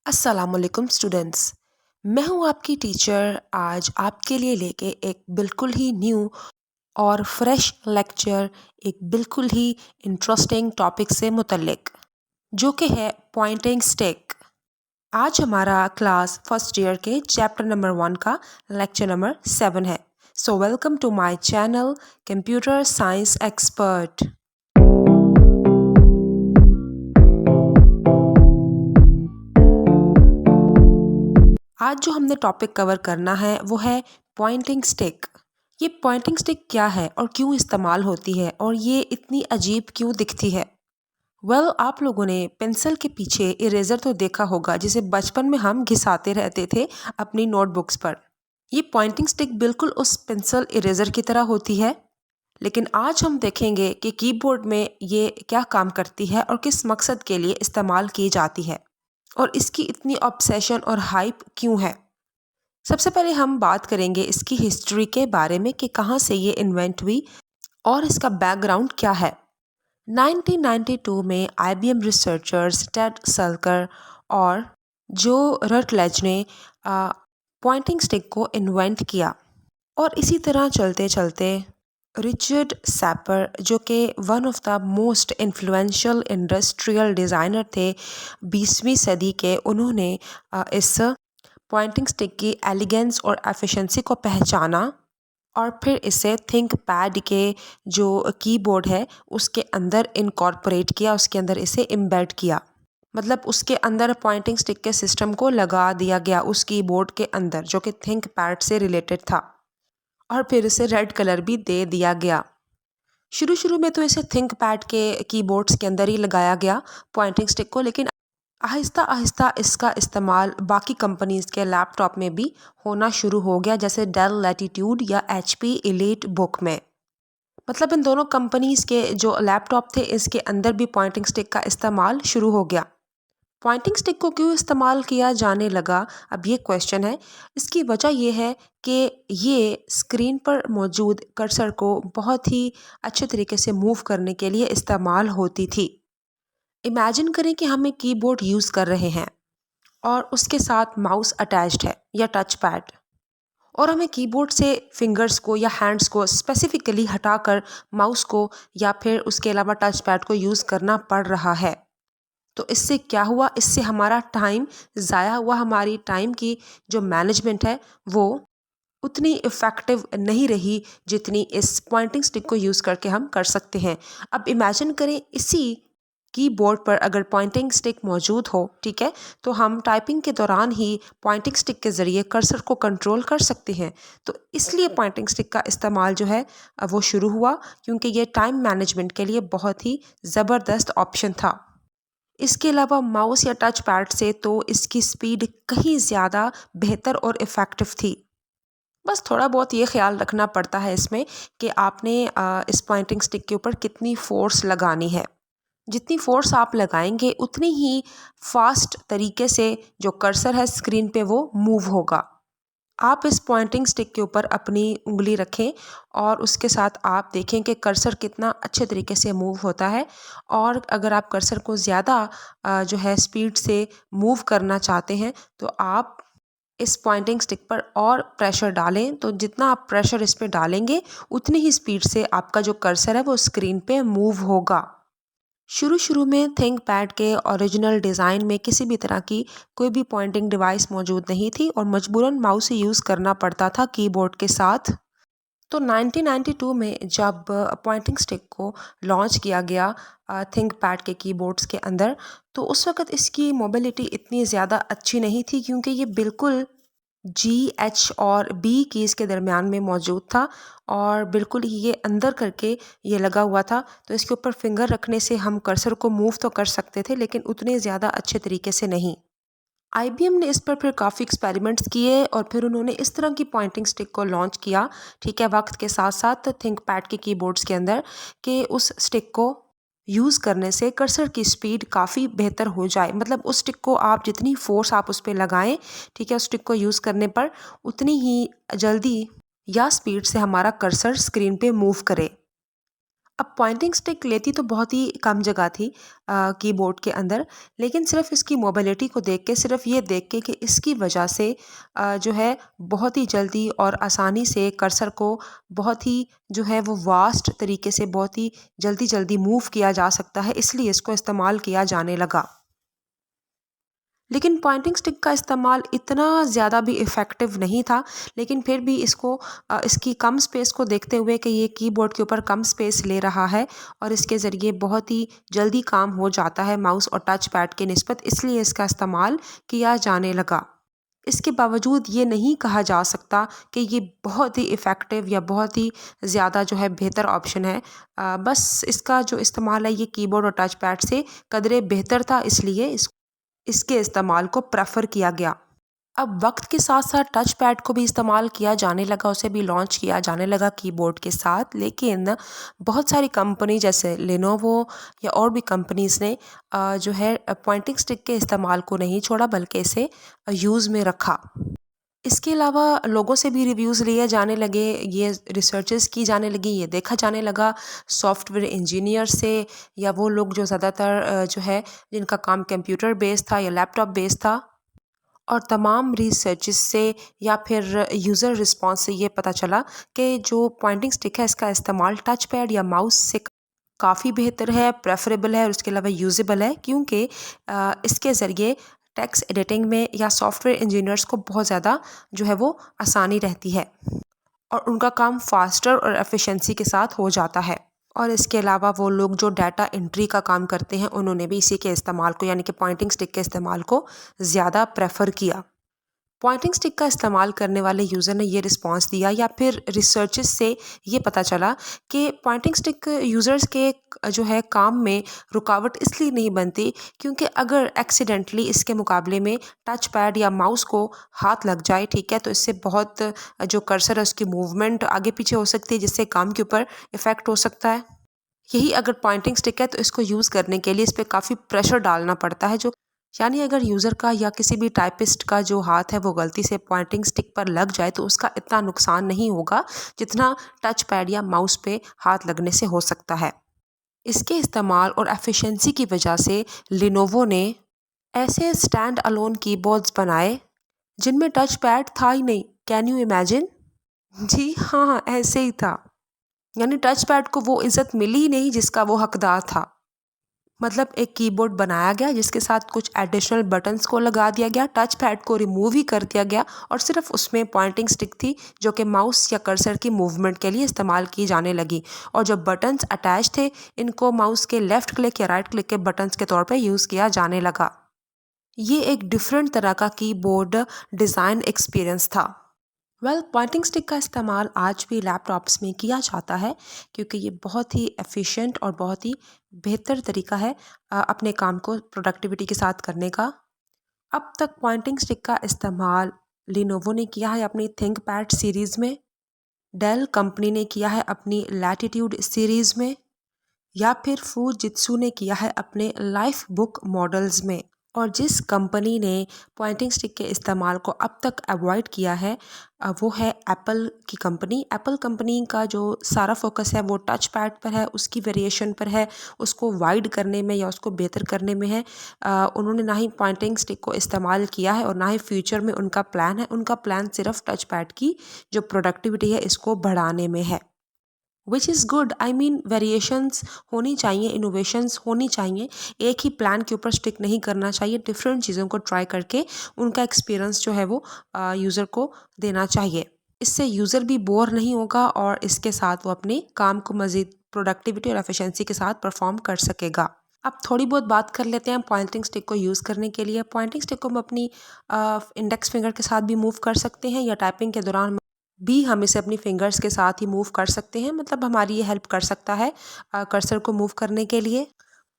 अस्सलामुअलैकुम स्टूडेंट्स। मैं हूं आपकी टीचर। आज आपके लिए लेके एक बिल्कुल ही न्यू और फ्रेश लेक्चर, एक बिल्कुल ही इंटरेस्टिंग टॉपिक से मुतल्लिक, जो कि है पॉइंटिंग स्टिक। आज हमारा क्लास फर्स्ट ईयर के चैप्टर नंबर 1 का लेक्चर नंबर 7 है। So welcome to my channel computer science expert. आज जो हमने टॉपिक कवर करना है वो है पॉइंटिंग स्टिक। ये पॉइंटिंग स्टिक क्या है और क्यों इस्तेमाल होती है और ये इतनी अजीब क्यों दिखती है? आप लोगों ने पेंसिल के पीछे इरेजर तो देखा होगा, जिसे बचपन में हम घिसाते रहते थे अपनी नोटबुक्स पर। ये पॉइंटिंग स्टिक बिल्कुल उस पेंसिल इरेजर की तरह होती है। लेकिन आज हम देखेंगे कि कीबोर्ड में ये क्या काम करती है और किस मकसद के लिए इस्तेमाल की जाती है, और इसकी इतनी ऑब्सेशन और हाइप क्यों है। सबसे पहले हम बात करेंगे इसकी हिस्ट्री के बारे में कि कहाँ से ये इन्वेंट हुई और इसका बैकग्राउंड क्या है। 1992 में आईबीएम रिसर्चर्स टेड सल्कर और जो रटलेज ने पॉइंटिंग स्टिक को इन्वेंट किया, और इसी तरह चलते चलते रिचर्ड सैपर, जो कि one of the most influential industrial designer थे 20वीं सदी के, उन्होंने इस पॉइंटिंग स्टिक की एलिगेंस और एफिशिएंसी को पहचाना और फिर इसे थिंक पैड के जो कीबोर्ड है उसके अंदर इनकॉर्पोरेट किया, उसके अंदर इसे इम्बेड किया। मतलब उसके अंदर पॉइंटिंग स्टिक के सिस्टम को लगा दिया गया उस कीबोर्ड के अंदर, जो कि थिंक पैड से रिलेटेड था, और फिर इसे रेड कलर भी दे दिया गया। शुरू शुरू में तो इसे थिंक पैड के कीबोर्ड्स के अंदर ही लगाया गया पॉइंटिंग स्टिक को, लेकिन आहिस्ता आहिस्ता इसका इस्तेमाल बाकी कंपनीज़ के लैपटॉप में भी होना शुरू हो गया, जैसे डेल लैटिट्यूड या एचपी एलीट बुक में। मतलब इन दोनों कंपनीज़ के जो लैपटॉप थे, इसके अंदर भी पॉइंटिंग स्टिक का इस्तेमाल शुरू हो गया। पॉइंटिंग स्टिक को क्यों इस्तेमाल किया जाने लगा, अब ये क्वेश्चन है। इसकी वजह ये है कि ये स्क्रीन पर मौजूद कर्सर को बहुत ही अच्छे तरीके से मूव करने के लिए इस्तेमाल होती थी। इमेजिन करें कि हम एक कीबोर्ड यूज़ कर रहे हैं और उसके साथ माउस अटैच्ड है या टच पैड, और हमें कीबोर्ड से फिंगर्स को या हैंड्स को स्पेसिफिकली हटाकर माउस को या फिर उसके अलावा टच पैड को यूज़ करना पड़ रहा है। तो इससे क्या हुआ, इससे हमारा टाइम ज़ाया हुआ। हमारी टाइम की जो मैनेजमेंट है वो उतनी इफ़ेक्टिव नहीं रही जितनी इस पॉइंटिंग स्टिक को यूज़ करके हम कर सकते हैं। अब इमेजिन करें इसी कीबोर्ड पर अगर पॉइंटिंग स्टिक मौजूद हो, ठीक है, तो हम टाइपिंग के दौरान ही पॉइंटिंग स्टिक के ज़रिए कर्सर को कंट्रोल कर सकते हैं। तो इसलिए पॉइंटिंग स्टिक का इस्तेमाल जो है वो शुरू हुआ, क्योंकि ये टाइम मैनेजमेंट के लिए बहुत ही ज़बरदस्त ऑप्शन था। इसके अलावा माउस या टच पैड से तो इसकी स्पीड कहीं ज़्यादा बेहतर और इफ़ेक्टिव थी। बस थोड़ा बहुत ये ख्याल रखना पड़ता है इसमें कि आपने इस पॉइंटिंग स्टिक के ऊपर कितनी फ़ोर्स लगानी है। जितनी फ़ोर्स आप लगाएंगे उतनी ही फास्ट तरीके से जो कर्सर है स्क्रीन पे वो मूव होगा। आप इस पॉइंटिंग स्टिक के ऊपर अपनी उंगली रखें और उसके साथ आप देखें कि कर्सर कितना अच्छे तरीके से मूव होता है। और अगर आप कर्सर को ज़्यादा जो है स्पीड से मूव करना चाहते हैं, तो आप इस पॉइंटिंग स्टिक पर और प्रेशर डालें। तो जितना आप प्रेशर इस पे डालेंगे उतनी ही स्पीड से आपका जो कर्सर है वो स्क्रीन पे मूव होगा। शुरू शुरू में थिंक पैड के ओरिजिनल डिज़ाइन में किसी भी तरह की कोई भी पॉइंटिंग डिवाइस मौजूद नहीं थी और मजबूरन माउस ही यूज़ करना पड़ता था कीबोर्ड के साथ। तो 1992 में जब पॉइंटिंग स्टिक को लॉन्च किया गया थिंक पैड के कीबोर्ड्स के अंदर, तो उस वक़्त इसकी मोबिलिटी इतनी ज़्यादा अच्छी नहीं थी, क्योंकि ये बिल्कुल जी, एच और बी कीज़ के दरमियान में मौजूद था और बिल्कुल ही ये अंदर करके ये लगा हुआ था। तो इसके ऊपर फिंगर रखने से हम कर्सर को मूव तो कर सकते थे, लेकिन उतने ज़्यादा अच्छे तरीके से नहीं। आईबीएम ने इस पर फिर काफ़ी एक्सपेरिमेंट्स किए और फिर उन्होंने इस तरह की पॉइंटिंग स्टिक को लॉन्च किया, ठीक है, वक्त के साथ साथ थिंक पैड के कीबोर्ड्स के अंदर, कि उस स्टिक को यूज़ करने से कर्सर की स्पीड काफ़ी बेहतर हो जाए। मतलब उस स्टिक को आप जितनी फोर्स आप उस पर लगाएं, ठीक है, उस स्टिक को यूज़ करने पर उतनी ही जल्दी या स्पीड से हमारा कर्सर स्क्रीन पे मूव करे। अब पॉइंटिंग स्टिक लेती तो बहुत ही कम जगह थी कीबोर्ड के अंदर, लेकिन सिर्फ इसकी मोबिलिटी को देख के, सिर्फ ये देख के कि इसकी वजह से जो है बहुत ही जल्दी और आसानी से कर्सर को बहुत ही जो है वो वास्ट तरीके से बहुत ही जल्दी जल्दी मूव किया जा सकता है, इसलिए इसको इस्तेमाल किया जाने लगा। लेकिन पॉइंटिंग स्टिक का इस्तेमाल इतना ज़्यादा भी इफ़ेक्टिव नहीं था, लेकिन फिर भी इसको इसकी कम स्पेस को देखते हुए कि ये कीबोर्ड के ऊपर कम स्पेस ले रहा है और इसके ज़रिए बहुत ही जल्दी काम हो जाता है माउस और टच पैड के निस्बत, इसलिए इसका इस्तेमाल किया जाने लगा। इसके बावजूद ये नहीं कहा जा सकता कि ये बहुत ही इफ़ेक्टिव या बहुत ही ज़्यादा जो है बेहतर ऑप्शन है। बस इसका जो इस्तेमाल है ये कीबोर्ड और टच पैड से कदरे बेहतर था, इसलिए इसके इस्तेमाल को प्रेफ़र किया गया। अब वक्त के साथ साथ टच पैड को भी इस्तेमाल किया जाने लगा, उसे भी लॉन्च किया जाने लगा कीबोर्ड के साथ, लेकिन बहुत सारी कंपनी जैसे लेनोवो या और भी कंपनीज़ ने जो है पॉइंटिंग स्टिक के इस्तेमाल को नहीं छोड़ा, बल्कि इसे यूज़ में रखा। इसके अलावा लोगों से भी रिव्यूज़ लिए जाने लगे, ये रिसर्चेस की जाने लगी, ये देखा जाने लगा सॉफ्टवेयर इंजीनियर से या वो लोग जो ज़्यादातर जो है जिनका काम कंप्यूटर बेस्ड था या लैपटॉप बेस्ड था, और तमाम रिसर्चेस से या फिर यूज़र रिस्पॉन्स से ये पता चला कि जो पॉइंटिंग स्टिक है इसका इस्तेमाल टच पैड या माउस से काफ़ी बेहतर है, प्रेफरेबल है और उसके अलावा यूजेबल है, क्योंकि इसके ज़रिए टेक्स्ट एडिटिंग में या सॉफ्टवेयर इंजीनियर्स को बहुत ज़्यादा जो है वो आसानी रहती है और उनका काम फास्टर और एफिशिएंसी के साथ हो जाता है। और इसके अलावा वो लोग जो डाटा एंट्री का काम करते हैं उन्होंने भी इसी के इस्तेमाल को, यानी कि पॉइंटिंग स्टिक के इस्तेमाल को ज़्यादा प्रेफर किया। पॉइंटिंग स्टिक का इस्तेमाल करने वाले यूज़र ने ये रिस्पांस दिया या फिर रिसर्चेस से ये पता चला कि पॉइंटिंग स्टिक यूज़र्स के जो है काम में रुकावट इसलिए नहीं बनती क्योंकि अगर एक्सीडेंटली इसके मुकाबले में टच पैड या माउस को हाथ लग जाए, ठीक है, तो इससे बहुत जो कर्सर है उसकी मूवमेंट आगे पीछे हो सकती है, जिससे काम के ऊपर इफ़ेक्ट हो सकता है। यही अगर पॉइंटिंग स्टिक है तो इसको यूज़ करने के लिए इस पे काफ़ी प्रेशर डालना पड़ता है, जो यानी अगर यूज़र का या किसी भी टाइपिस्ट का जो हाथ है वो गलती से पॉइंटिंग स्टिक पर लग जाए तो उसका इतना नुकसान नहीं होगा जितना टच पैड या माउस पे हाथ लगने से हो सकता है। इसके इस्तेमाल और एफिशिएंसी की वजह से लिनोवो ने ऐसे स्टैंड अलोन कीबोर्ड्स बनाए जिनमें टच पैड था ही नहीं। Can you imagine? जी हाँ हाँ, ऐसे ही था। यानी टच पैड को वो इज्जत मिली ही नहीं जिसका वो हकदार था। मतलब एक कीबोर्ड बनाया गया जिसके साथ कुछ एडिशनल बटन्स को लगा दिया गया, टच पैड को रिमूव ही कर दिया गया और सिर्फ उसमें पॉइंटिंग स्टिक थी जो कि माउस या कर्सर की मूवमेंट के लिए इस्तेमाल की जाने लगी। और जो बटन्स अटैच थे इनको माउस के लेफ़्ट क्लिक या राइट क्लिक के बटन्स के तौर पे यूज़ किया जाने लगा। ये एक डिफरेंट तरह का कीबोर्ड डिज़ाइन एक्सपीरियंस था। पॉइंटिंग स्टिक का इस्तेमाल आज भी लैपटॉप्स में किया जाता है क्योंकि ये बहुत ही एफिशिएंट और बहुत ही बेहतर तरीका है अपने काम को प्रोडक्टिविटी के साथ करने का। अब तक पॉइंटिंग स्टिक का इस्तेमाल लिनोवो ने किया है अपनी थिंकपैड सीरीज़ में, डेल कंपनी ने किया है अपनी लैटिट्यूड सीरीज़ में, या फिर फूजित्सु ने किया है अपने लाइफ बुक मॉडल्स में। और जिस कंपनी ने पॉइंटिंग स्टिक के इस्तेमाल को अब तक अवॉइड किया है वो है एप्पल की कंपनी। एप्पल कंपनी का जो सारा फोकस है वो टच पैड पर है, उसकी वेरिएशन पर है, उसको वाइड करने में या उसको बेहतर करने में है। उन्होंने ना ही पॉइंटिंग स्टिक को इस्तेमाल किया है और ना ही फ्यूचर में उनका प्लान है। उनका प्लान सिर्फ टच पैड की जो प्रोडक्टिविटी है इसको बढ़ाने में है, which is good. I mean variations होनी चाहिए, इनोवेशंस होनी चाहिए, एक ही प्लान के ऊपर स्टिक नहीं करना चाहिए, डिफरेंट चीज़ों को ट्राई करके उनका एक्सपीरियंस जो है वो यूज़र को देना चाहिए। इससे यूज़र भी बोर नहीं होगा और इसके साथ वो अपने काम को मज़ीद प्रोडक्टिविटी और एफिशिएंसी के साथ परफॉर्म कर सकेगा। अब थोड़ी बहुत बात कर लेते हैं पॉइंटिंग स्टिक को यूज़ करने के लिए। पॉइंटिंग स्टिक को हम अपनी इंडेक्स फिंगर के साथ भी मूव कर सकते हैं या टाइपिंग के दौरान भी हम इसे अपनी फिंगर्स के साथ ही मूव कर सकते हैं, मतलब हमारी ये हेल्प कर सकता है कर्सर को मूव करने के लिए।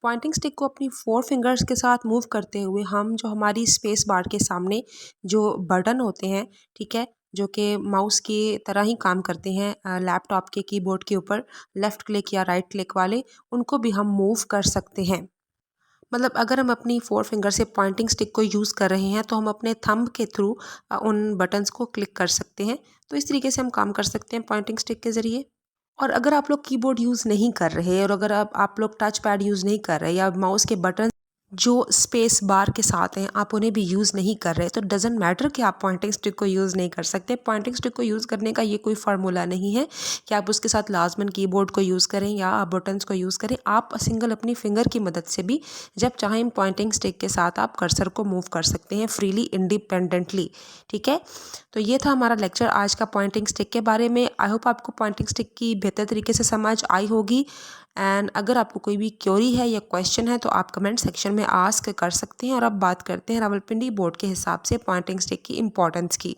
पॉइंटिंग स्टिक को अपनी 4 फिंगर्स के साथ मूव करते हुए हम जो हमारी स्पेस बार के सामने जो बटन होते हैं, ठीक है, जो कि माउस की तरह ही काम करते हैं लैपटॉप के कीबोर्ड के ऊपर लेफ़्ट क्लिक या राइट क्लिक वाले, उनको भी हम मूव कर सकते हैं। मतलब अगर हम अपनी 4 फिंगर से पॉइंटिंग स्टिक को यूज़ कर रहे हैं तो हम अपने थंब के थ्रू उन बटन्स को क्लिक कर सकते हैं। तो इस तरीके से हम काम कर सकते हैं पॉइंटिंग स्टिक के ज़रिए। और अगर आप लोग कीबोर्ड यूज़ नहीं कर रहे और अगर आप लोग टच पैड यूज़ नहीं कर रहे या माउस के बटन जो स्पेस बार के साथ हैं आप उन्हें भी यूज़ नहीं कर रहे तो डजेंट मैटर कि आप पॉइंटिंग स्टिक को यूज़ नहीं कर सकते। पॉइंटिंग स्टिक को यूज़ करने का ये कोई फार्मूला नहीं है कि आप उसके साथ लाजमन कीबोर्ड को यूज़ करें या आप बटन्स को यूज़ करें। आप सिंगल अपनी फिंगर की मदद से भी जब चाहें पॉइंटिंग स्टिक के साथ आप कर्सर को मूव कर सकते हैं फ्रीली इंडिपेंडेंटली। ठीक है, तो ये था हमारा लेक्चर आज का पॉइंटिंग स्टिक के बारे में। आई होप आपको पॉइंटिंग स्टिक की बेहतर तरीके से समझ आई होगी। एंड अगर आपको कोई भी क्वेरी है या क्वेश्चन है तो आप कमेंट सेक्शन में आस्क कर सकते हैं। और अब बात करते हैं रावलपिंडी बोर्ड के हिसाब से पॉइंटिंग स्टिक की इम्पोर्टेंस की।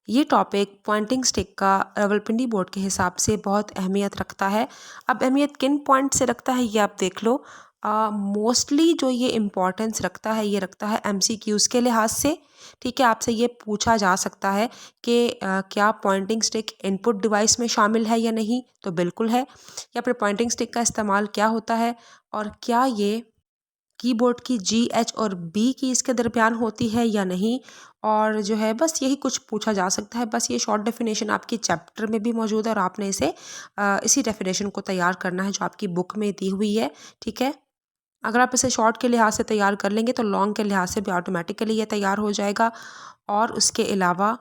ये टॉपिक पॉइंटिंग स्टिक का रावलपिंडी बोर्ड के हिसाब से बहुत अहमियत रखता है। अब अहमियत किन पॉइंट से रखता है ये आप देख लो। मोस्टली जो ये इम्पोर्टेंस रखता है ये रखता है MCQs के लिहाज से। ठीक है, आपसे ये पूछा जा सकता है कि क्या पॉइंटिंग स्टिक इनपुट डिवाइस में शामिल है या नहीं, तो बिल्कुल है। या फिर पॉइंटिंग स्टिक का इस्तेमाल क्या होता है और क्या ये कीबोर्ड की G, H और B की इसके दरमियान होती है या नहीं। और जो है बस यही कुछ पूछा जा सकता है। बस ये शॉर्ट डेफिनेशन आपकी चैप्टर में भी मौजूद है और आपने इसे इसी डेफिनेशन को तैयार करना है जो आपकी बुक में दी हुई है। ठीक है, अगर आप इसे शॉर्ट के लिहाज से तैयार कर लेंगे तो लॉन्ग के लिहाज से भी ऑटोमेटिकली ये तैयार हो जाएगा। और उसके अलावा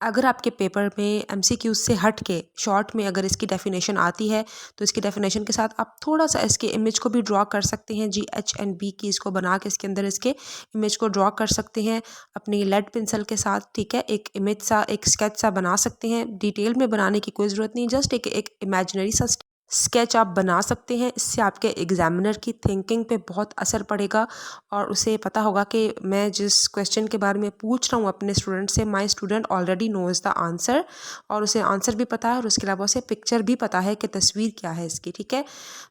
अगर आपके पेपर में MCQs से हट के शॉर्ट में अगर इसकी डेफिनेशन आती है तो इसकी डेफिनेशन के साथ आप थोड़ा सा इसके इमेज को भी ड्रॉ कर सकते हैं। G, H and B की इसको बना के इसके अंदर इसके इमेज को ड्रॉ कर सकते हैं अपनी लेड पेंसिल के साथ। ठीक है, एक इमेज सा एक स्केच सा बना सकते हैं। डिटेल में बनाने की कोई ज़रूरत नहीं, जस्ट एक इमेजिनरी सा स्केच आप बना सकते हैं। इससे आपके एग्जामिनर की थिंकिंग पे बहुत असर पड़ेगा और उसे पता होगा कि मैं जिस क्वेश्चन के बारे में पूछ रहा हूँ अपने स्टूडेंट से, my student already nose the answer. और उसे आंसर भी पता है और उसके अलावा उसे पिक्चर भी पता है कि तस्वीर क्या है इसकी। ठीक है,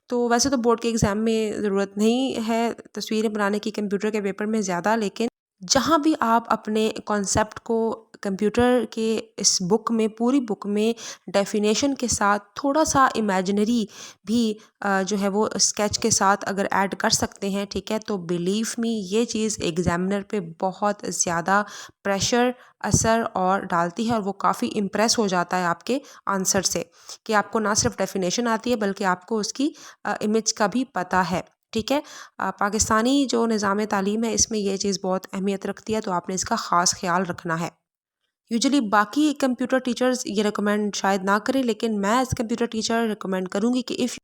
तो वैसे तो बोर्ड के एग्ज़ाम में ज़रूरत नहीं है तस्वीरें बनाने की कंप्यूटर के पेपर में ज़्यादा, लेकिन जहाँ भी आप अपने कॉन्सेप्ट को कंप्यूटर के इस बुक में पूरी बुक में डेफिनेशन के साथ थोड़ा सा इमेजिनरी भी जो है वो स्केच के साथ अगर ऐड कर सकते हैं, ठीक है, तो बिलीव मी ये चीज़ एग्जामिनर पे बहुत ज़्यादा प्रेशर असर और डालती है और वो काफ़ी इम्प्रेस हो जाता है आपके आंसर से कि आपको ना सिर्फ डेफिनेशन आती है बल्कि आपको उसकी इमेज का भी पता है। ठीक है, पाकिस्तानी जो निज़ाम तालीम है इसमें ये चीज़ बहुत अहमियत रखती है, तो आपने इसका ख़ास ख्याल रखना है। यूजुअली बाकी कंप्यूटर टीचर्स ये रिकमेंड शायद ना करें, लेकिन मैं एज़ कंप्यूटर टीचर रिकमेंड करूँगी कि इफ़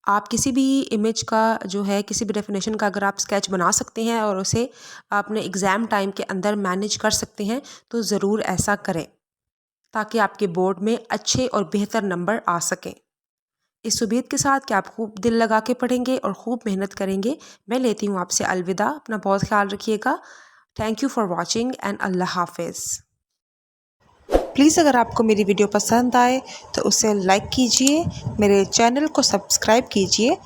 आप किसी भी इमेज का जो है किसी भी डेफिनेशन का अगर आप स्केच बना सकते हैं और उसे अपने एग्ज़ाम टाइम के अंदर मैनेज कर सकते हैं तो ज़रूर ऐसा करें ताकि आपके बोर्ड में अच्छे और बेहतर नंबर आ सकें। इस उम्मीद के साथ कि आप खूब दिल लगा के पढ़ेंगे और खूब मेहनत करेंगे, मैं लेती हूँ आपसे अलविदा। अपना बहुत ख्याल रखिएगा। Thank you for watching and अल्लाह हाफिज़। प्लीज़ अगर आपको मेरी वीडियो पसंद आए तो उसे लाइक कीजिए, मेरे चैनल को सब्सक्राइब कीजिए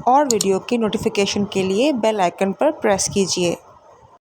और वीडियो की नोटिफिकेशन के लिए बेल आइकन पर प्रेस कीजिए।